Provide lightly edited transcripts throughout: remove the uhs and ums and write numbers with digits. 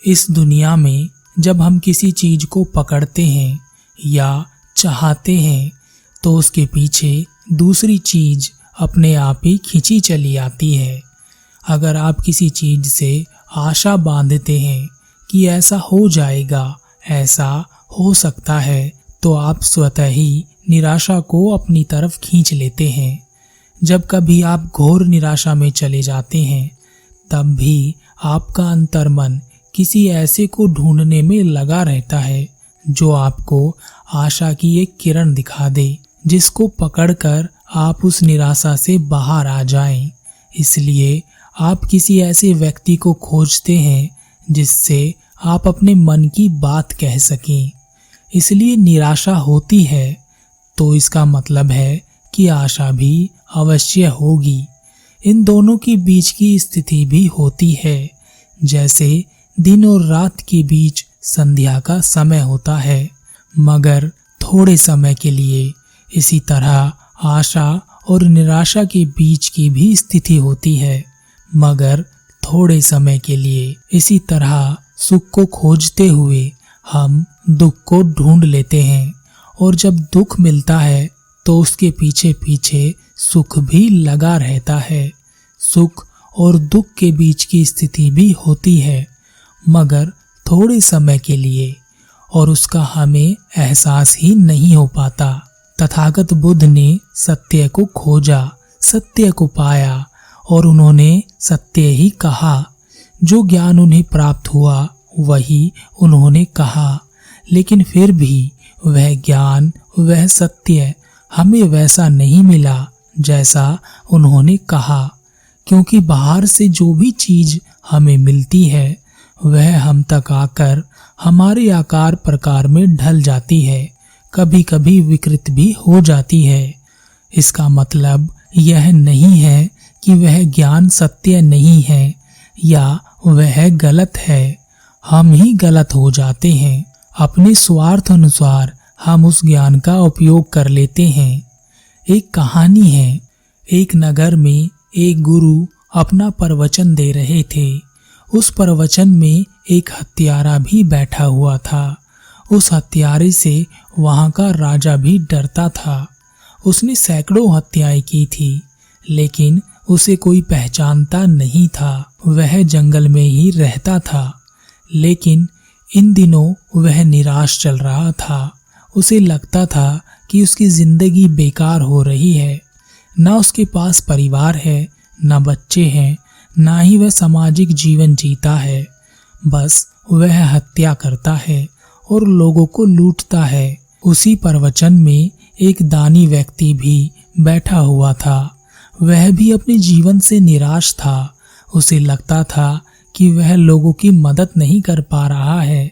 इस दुनिया में जब हम किसी चीज को पकड़ते हैं या चाहते हैं तो उसके पीछे दूसरी चीज अपने आप ही खींची चली आती है। अगर आप किसी चीज से आशा बांधते हैं कि ऐसा हो जाएगा, ऐसा हो सकता है, तो आप स्वतः ही निराशा को अपनी तरफ खींच लेते हैं। जब कभी आप घोर निराशा में चले जाते हैं तब भी आपका अंतर्मन किसी ऐसे को ढूंढने में लगा रहता है जो आपको आशा की एक किरण दिखा दे, जिसको पकड़कर आप उस निराशा से बाहर आ जाएं। इसलिए आप किसी ऐसे व्यक्ति को खोजते हैं जिससे आप अपने मन की बात कह सकें। इसलिए निराशा होती है तो इसका मतलब है कि आशा भी अवश्य होगी। इन दोनों के बीच की स्थिति भी होती है, जैसे दिन और रात के बीच संध्या का समय होता है, मगर थोड़े समय के लिए। इसी तरह आशा और निराशा के बीच की भी स्थिति होती है, मगर थोड़े समय के लिए। इसी तरह सुख को खोजते हुए हम दुख को ढूंढ लेते हैं, और जब दुख मिलता है तो उसके पीछे पीछे सुख भी लगा रहता है। सुख और दुख के बीच की स्थिति भी होती है, मगर थोड़े समय के लिए, और उसका हमें एहसास ही नहीं हो पाता। तथागत बुद्ध ने सत्य को खोजा, सत्य को पाया, और उन्होंने सत्य ही कहा। जो ज्ञान उन्हें प्राप्त हुआ वही उन्होंने कहा, लेकिन फिर भी वह ज्ञान, वह सत्य हमें वैसा नहीं मिला जैसा उन्होंने कहा, क्योंकि बाहर से जो भी चीज हमें मिलती है वह हम तक आकर हमारे आकार प्रकार में ढल जाती है, कभी कभी विकृत भी हो जाती है। इसका मतलब यह नहीं है कि वह ज्ञान सत्य नहीं है या वह गलत है। हम ही गलत हो जाते हैं। अपने स्वार्थ अनुसार हम उस ज्ञान का उपयोग कर लेते हैं। एक कहानी है, एक नगर में एक गुरु अपना प्रवचन दे रहे थे। उस प्रवचन में एक हत्यारा भी बैठा हुआ था। उस हत्यारे से वहां का राजा भी डरता था। उसने सैकड़ों हत्याएं की थी, लेकिन उसे कोई पहचानता नहीं था। वह जंगल में ही रहता था, लेकिन इन दिनों वह निराश चल रहा था। उसे लगता था कि उसकी जिंदगी बेकार हो रही है। ना उसके पास परिवार है, ना बच्चे हैं, ना ही वह सामाजिक जीवन जीता है। बस वह हत्या करता है और लोगों को लूटता है। उसी प्रवचन में एक दानी व्यक्ति भी बैठा हुआ था। वह भी अपने जीवन से निराश था। उसे लगता था कि वह लोगों की मदद नहीं कर पा रहा है।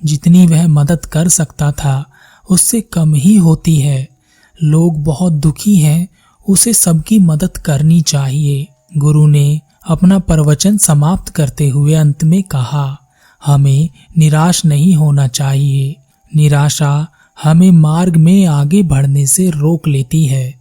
जितनी वह मदद कर सकता था उससे कम ही होती है। लोग बहुत दुखी हैं, उसे सबकी मदद करनी चाहिए। गुरु ने अपना प्रवचन समाप्त करते हुए अंत में कहा, हमें निराश नहीं होना चाहिए। निराशा हमें मार्ग में आगे बढ़ने से रोक लेती है,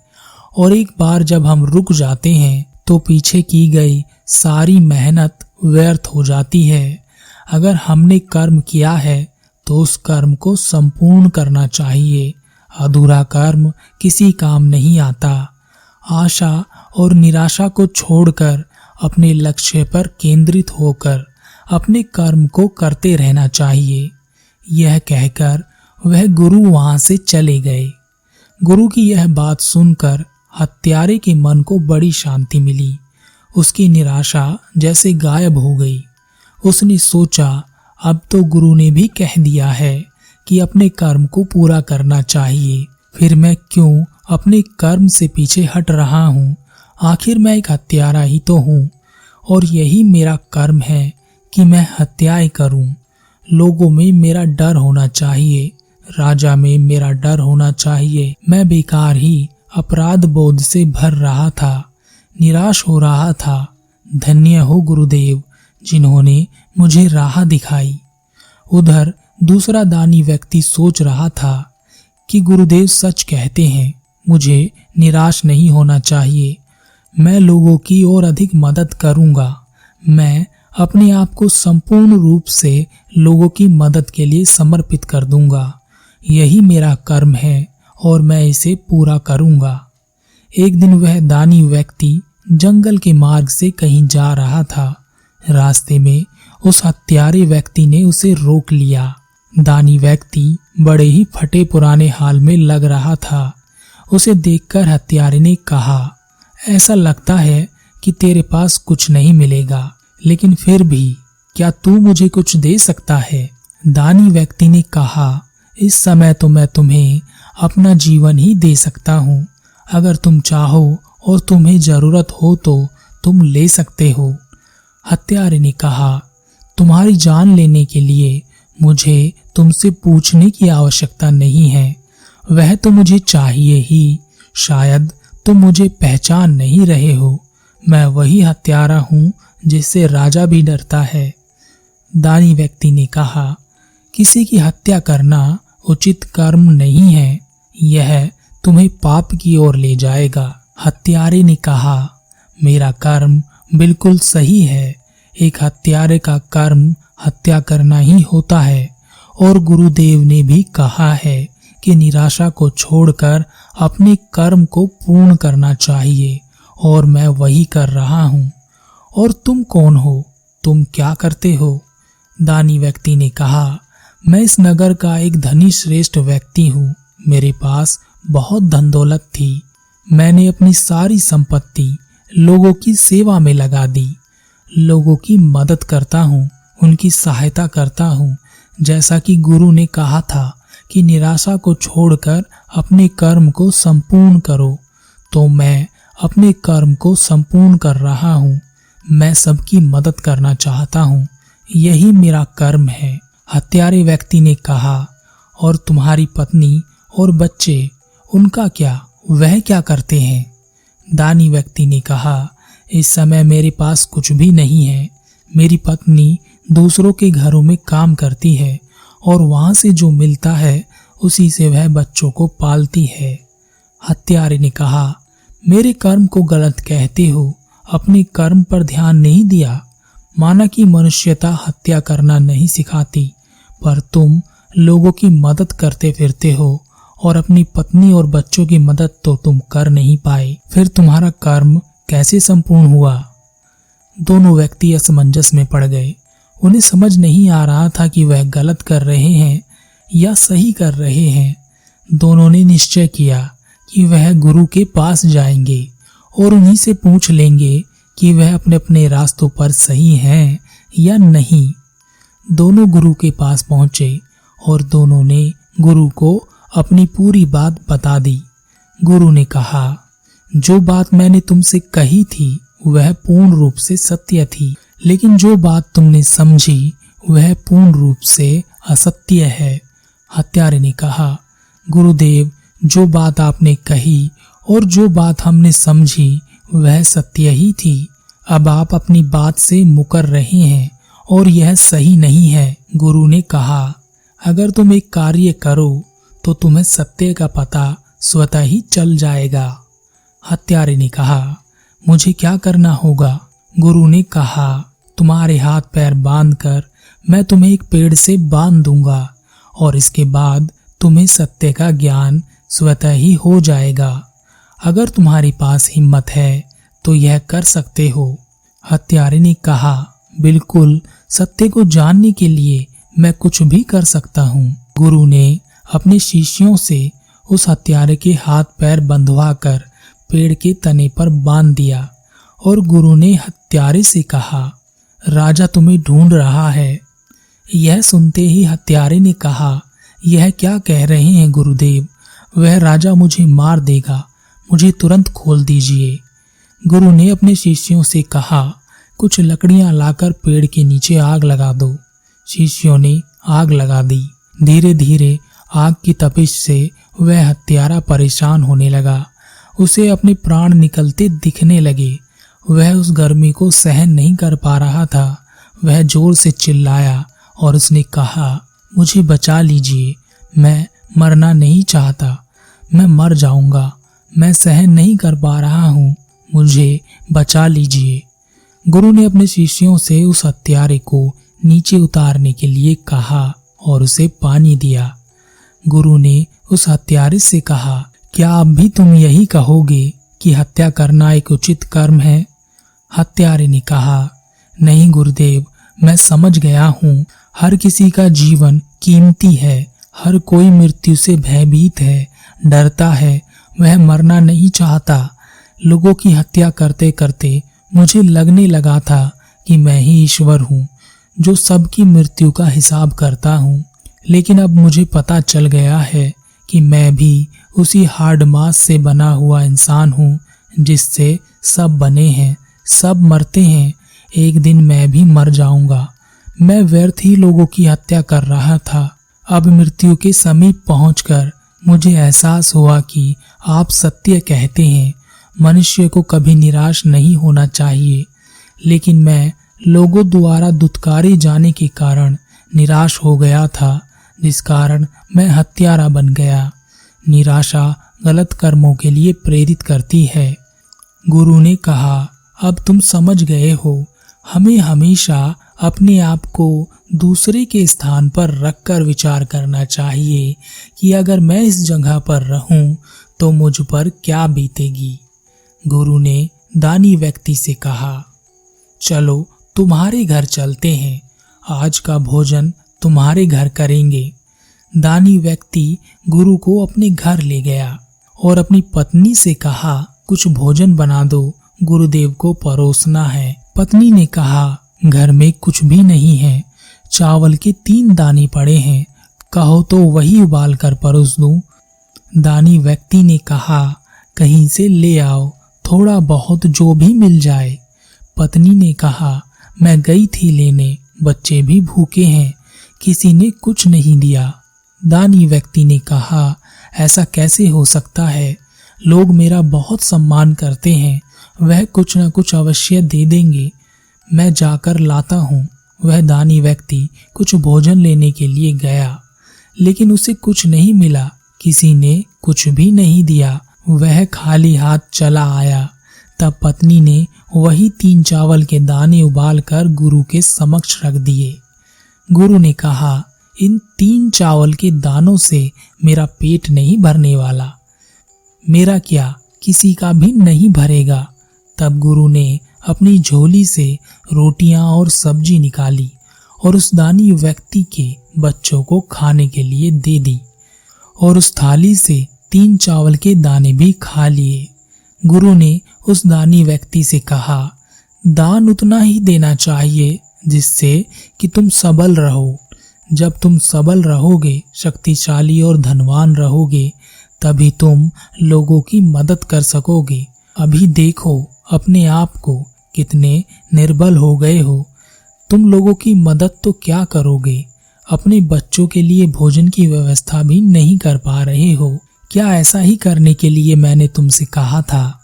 और एक बार जब हम रुक जाते हैं तो पीछे की गई सारी मेहनत व्यर्थ हो जाती है। अगर हमने कर्म किया है तो उस कर्म को संपूर्ण करना चाहिए। अधूरा कर्म किसी काम नहीं आता। आशा और निराशा को छोड़कर अपने लक्ष्य पर केंद्रित होकर अपने कर्म को करते रहना चाहिए। यह कहकर वह गुरु वहां से चले गए। गुरु की यह बात सुनकर हत्यारे के मन को बड़ी शांति मिली। उसकी निराशा जैसे गायब हो गई। उसने सोचा, अब तो गुरु ने भी कह दिया है कि अपने कर्म को पूरा करना चाहिए, फिर मैं क्यों अपने कर्म से पीछे हट रहा हूँ। आखिर मैं एक हत्यारा ही तो हूँ, और यही मेरा कर्म है कि मैं हत्याएं करूं। लोगों में मेरा डर होना चाहिए, राजा में मेरा डर होना चाहिए। मैं बेकार ही अपराध बोध से भर रहा था, निराश हो रहा था। धन्य हो गुरुदेव जिन्होंने मुझे राह दिखाई। उधर दूसरा दानी व्यक्ति सोच रहा था कि गुरुदेव सच कहते हैं, मुझे निराश नहीं होना चाहिए। मैं लोगों की और अधिक मदद करूंगा। मैं अपने आप को संपूर्ण रूप से लोगों की मदद के लिए समर्पित कर दूंगा। यही मेरा कर्म है और मैं इसे पूरा करूंगा। एक दिन वह दानी व्यक्ति जंगल के मार्ग से कहीं जा रहा था। रास्ते में उस हत्यारे व्यक्ति ने उसे रोक लिया। दानी व्यक्ति बड़े ही फटे पुराने हाल में लग रहा था। उसे देखकर हत्यारे ने कहा, ऐसा लगता है कि तेरे पास कुछ नहीं मिलेगा, लेकिन फिर भी क्या तू मुझे कुछ दे सकता है? दानी व्यक्ति ने कहा, इस समय तो मैं तुम्हें अपना जीवन ही दे सकता हूँ। अगर तुम चाहो और तुम्हें जरूरत हो तो तुम ले सकते हो। हत्यारे ने कहा, तुम्हारी जान लेने के लिए मुझे तुमसे पूछने की आवश्यकता नहीं है। वह तो मुझे चाहिए ही। शायद तुम मुझे पहचान नहीं रहे हो। मैं वही हत्यारा हूँ जिससे राजा भी डरता है। दानी व्यक्ति ने कहा, किसी की हत्या करना उचित कर्म नहीं है। यह तुम्हें पाप की ओर ले जाएगा। हत्यारे ने कहा, मेरा कर्म बिल्कुल सही है। एक हत्यारे का कर्म हत्या करना ही होता है और गुरुदेव ने भी कहा है कि निराशा को छोड़कर अपने कर्म को पूर्ण करना चाहिए, और मैं वही कर रहा हूँ। और तुम कौन हो? तुम क्या करते हो? दानी व्यक्ति ने कहा, मैं इस नगर का एक धनी श्रेष्ठ व्यक्ति हूँ। मेरे पास बहुत धन दौलत थी। मैंने अपनी सारी संपत्ति लोगों की सेवा में लगा दी। लोगों की मदद करता हूँ, उनकी सहायता करता हूँ। जैसा कि गुरु ने कहा था कि निराशा को छोड़कर अपने कर्म को संपूर्ण करो, तो मैं अपने कर्म को संपूर्ण कर रहा हूँ। मैं सबकी मदद करना चाहता हूँ। यही मेरा कर्म है। हत्यारे व्यक्ति ने कहा, और तुम्हारी पत्नी और बच्चे, उनका क्या? वह क्या करते हैं? दानी व्यक्ति ने कहा, इस समय मेरे पास कुछ भी नहीं है। मेरी पत्नी दूसरों के घरों में काम करती है और वहां से जो मिलता है उसी से वह बच्चों को पालती है। हत्यारे ने कहा, मेरे कर्म को गलत कहते हो। अपने कर्म पर ध्यान नहीं दिया। माना कि मनुष्यता हत्या करना नहीं सिखाती, पर तुम लोगों की मदद करते फिरते हो और अपनी पत्नी और बच्चों की मदद तो तुम कर नहीं पाए। फिर तुम्हारा कर्म कैसे संपूर्ण हुआ? दोनों व्यक्ति असमंजस में पड़ गए। उन्हें समझ नहीं आ रहा था कि वह गलत कर रहे हैं या सही कर रहे हैं। दोनों ने निश्चय किया कि वह गुरु के पास जाएंगे और उन्हीं से पूछ लेंगे कि वह अपने अपने रास्तों पर सही हैं या नहीं। दोनों गुरु के पास पहुंचे और दोनों ने गुरु को अपनी पूरी बात बता दी। गुरु ने कहा, जो बात मैंने तुमसे कही थी वह पूर्ण रूप से सत्य थी, लेकिन जो बात तुमने समझी वह पूर्ण रूप से असत्य है। हत्यारे ने कहा, गुरुदेव, जो बात आपने कही और जो बात हमने समझी वह सत्य ही थी। अब आप अपनी बात से मुकर रहे हैं और यह सही नहीं है। गुरु ने कहा, अगर तुम एक कार्य करो तो तुम्हें सत्य का पता स्वतः ही चल जाएगा। हत्यारे ने कहा, मुझे क्या करना होगा? गुरु ने कहा, तुम्हारे हाथ पैर बांधकर मैं तुम्हें एक पेड़ से बांध दूंगा और इसके बाद तुम्हें सत्य का ज्ञान स्वतः ही हो जाएगा। अगर तुम्हारे पास हिम्मत है तो यह कर सकते हो। हत्यारे ने कहा, बिल्कुल, सत्य को जानने के लिए मैं कुछ भी कर सकता हूँ। गुरु ने अपने शिष्यों से उस हत्यारे के हाथ पैर बंधवाकर पेड़ के तने पर बांध दिया और गुरु ने हत्यारे से कहा, राजा तुम्हें ढूंढ रहा है। यह सुनते ही हत्यारे ने कहा, यह क्या कह रहे हैं गुरुदेव? वह राजा मुझे मार देगा। मुझे तुरंत खोल दीजिए। गुरु ने अपने शिष्यों से कहा, कुछ लकड़ियां लाकर पेड़ के नीचे आग लगा दो। शिष्यों ने आग लगा दी। धीरे धीरे आग की तपिश से वह हत्यारा परेशान होने लगा। उसे अपने प्राण निकलते दिखने लगे। वह उस गर्मी को सहन नहीं कर पा रहा था। वह जोर से चिल्लाया और उसने कहा, मुझे बचा लीजिए। मैं मरना नहीं चाहता। मैं मर जाऊंगा। मैं सहन नहीं कर पा रहा हूँ। मुझे बचा लीजिए। गुरु ने अपने शिष्यों से उस हत्यारे को नीचे उतारने के लिए कहा और उसे पानी दिया। गुरु ने उस हत्यारे से कहा, क्या अब भी तुम यही कहोगे कि हत्या करना एक उचित कर्म है? हत्यारे ने कहा, नहीं गुरुदेव, मैं समझ गया हूँ। हर किसी का जीवन कीमती है। हर कोई मृत्यु से भयभीत है, डरता है, वह मरना नहीं चाहता। लोगों की हत्या करते करते मुझे लगने लगा था कि मैं ही ईश्वर हूँ, जो सबकी मृत्यु का हिसाब करता हूँ। लेकिन अब मुझे पता चल गया है कि मैं भी उसी हार्ड मास से बना हुआ इंसान हूँ जिससे सब बने हैं। सब मरते हैं, एक दिन मैं भी मर जाऊंगा। मैं व्यर्थ ही लोगों की हत्या कर रहा था। अब मृत्यु के समीप पहुंचकर मुझे एहसास हुआ कि आप सत्य कहते हैं, मनुष्य को कभी निराश नहीं होना चाहिए। लेकिन मैं लोगों द्वारा दुत्कारे जाने के कारण निराश हो गया था, जिस कारण मैं हत्यारा बन गया। निराशा गलत कर्मों के लिए प्रेरित करती है। गुरु ने कहा, अब तुम समझ गए हो, हमें हमेशा अपने आप को दूसरे के स्थान पर रखकर विचार करना चाहिए कि अगर मैं इस जगह पर रहूं तो मुझ पर क्या बीतेगी। गुरु ने दानी व्यक्ति से कहा, चलो तुम्हारे घर चलते हैं, आज का भोजन तुम्हारे घर करेंगे। दानी व्यक्ति गुरु को अपने घर ले गया और अपनी पत्नी से कहा, कुछ भोजन बना दो, गुरुदेव को परोसना है। पत्नी ने कहा, घर में कुछ भी नहीं है, चावल के 3 दाने पड़े हैं, कहो तो वही उबाल कर परोस दूं। दानी व्यक्ति ने कहा, कहीं से ले आओ, थोड़ा बहुत जो भी मिल जाए। पत्नी ने कहा, मैं गई थी लेने, बच्चे भी भूखे हैं, किसी ने कुछ नहीं दिया। दानी व्यक्ति ने कहा, ऐसा कैसे हो सकता है? लोग मेरा बहुत सम्मान करते हैं, वह कुछ न कुछ अवश्य दे देंगे, मैं जाकर लाता हूँ। वह दानी व्यक्ति कुछ भोजन लेने के लिए गया, लेकिन उसे कुछ नहीं मिला, किसी ने कुछ भी नहीं दिया, वह खाली हाथ चला आया। तब पत्नी ने वही 3 चावल के दाने उबाल कर गुरु के समक्ष रख दिए। गुरु ने कहा, इन 3 चावल के दानों से मेरा पेट नहीं भरने वाला, मेरा क्या किसी का भी नहीं भरेगा। तब गुरु ने अपनी झोली से रोटियां और सब्जी निकाली और उस दानी व्यक्ति के बच्चों को खाने के लिए दे दी और उस थाली से 3 चावल के दाने भी खा लिए। गुरु ने उस दानी व्यक्ति से कहा, दान उतना ही देना चाहिए जिससे कि तुम सबल रहो। जब तुम सबल रहोगे, शक्तिशाली और धनवान रहोगे, तभी तुम लोगों की मदद कर सकोगे। अभी देखो अपने आप को, कितने निर्बल हो गए हो। तुम लोगों की मदद तो क्या करोगे, अपने बच्चों के लिए भोजन की व्यवस्था भी नहीं कर पा रहे हो। क्या ऐसा ही करने के लिए मैंने तुमसे कहा था?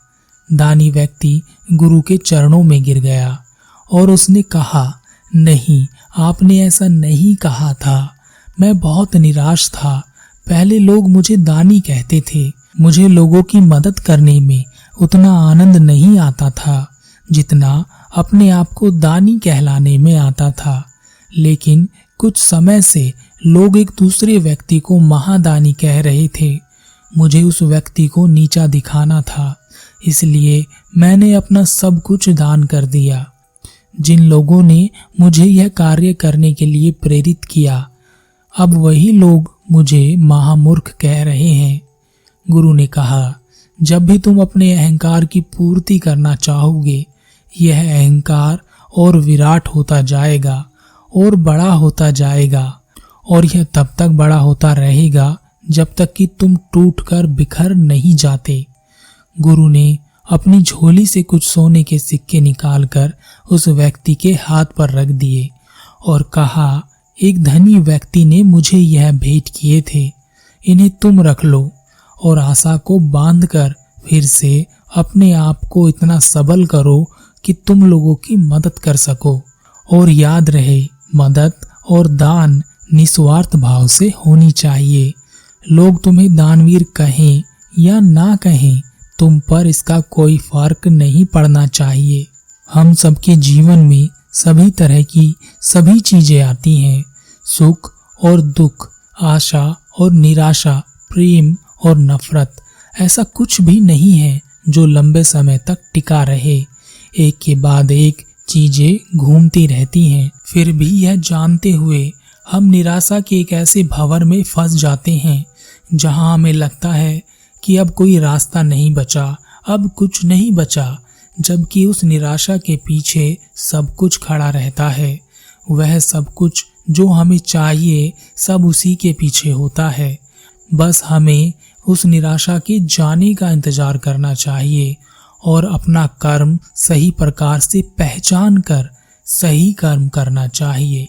दानी व्यक्ति गुरु के चरणों में गिर गया और उसने कहा, नहीं, आपने ऐसा नहीं कहा था। मैं बहुत निराश था। पहले लोग मुझे दानी कहते थे। मुझे लोगों की मदद करने में उतना आनंद नहीं आता था जितना अपने आप को दानी कहलाने में आता था। लेकिन कुछ समय से लोग एक दूसरे व्यक्ति को महादानी कह रहे थे। मुझे उस व्यक्ति को नीचा दिखाना था, इसलिए मैंने अपना सब कुछ दान कर दिया। जिन लोगों ने मुझे यह कार्य करने के लिए प्रेरित किया, अब वही लोग मुझे महामूर्ख कह रहे हैं। गुरु ने कहा, जब भी तुम अपने अहंकार की पूर्ति करना चाहोगे, यह अहंकार और विराट होता जाएगा और बड़ा होता जाएगा, और यह तब तक बड़ा होता रहेगा जब तक कि तुम टूटकर बिखर नहीं जाते। गुरु ने अपनी झोली से कुछ सोने के सिक्के निकालकर उस व्यक्ति के हाथ पर रख दिए और कहा, एक धनी व्यक्ति ने मुझे यह भेंट किए थे, इन्हें तुम रख लो और आशा को बांधकर फिर से अपने आप को इतना सबल करो कि तुम लोगों की मदद कर सको। और याद रहे, मदद और दान निस्वार्थ भाव से होनी चाहिए। लोग तुम्हें दानवीर कहें या ना कहें, तुम पर इसका कोई फर्क नहीं पड़ना चाहिए। हम सबके जीवन में सभी तरह की सभी चीजें आती हैं। सुख और दुख, आशा और निराशा, प्रेम और नफरत, ऐसा कुछ भी नहीं है जो लंबे समय तक टिका रहे। एक के बाद एक चीजें घूमती रहती हैं। फिर भी यह जानते हुए हम निराशा के एक ऐसे भंवर में फंस जाते हैं जहां हमें लगता है कि अब कोई रास्ता नहीं बचा, अब कुछ नहीं बचा, जबकि उस निराशा के पीछे सब कुछ खड़ा रहता है। वह सब कुछ जो हमें चाहिए सब उसी के पीछे होता है। बस हमें उस निराशा के जाने का इंतजार करना चाहिए और अपना कर्म सही प्रकार से पहचान कर सही कर्म करना चाहिए।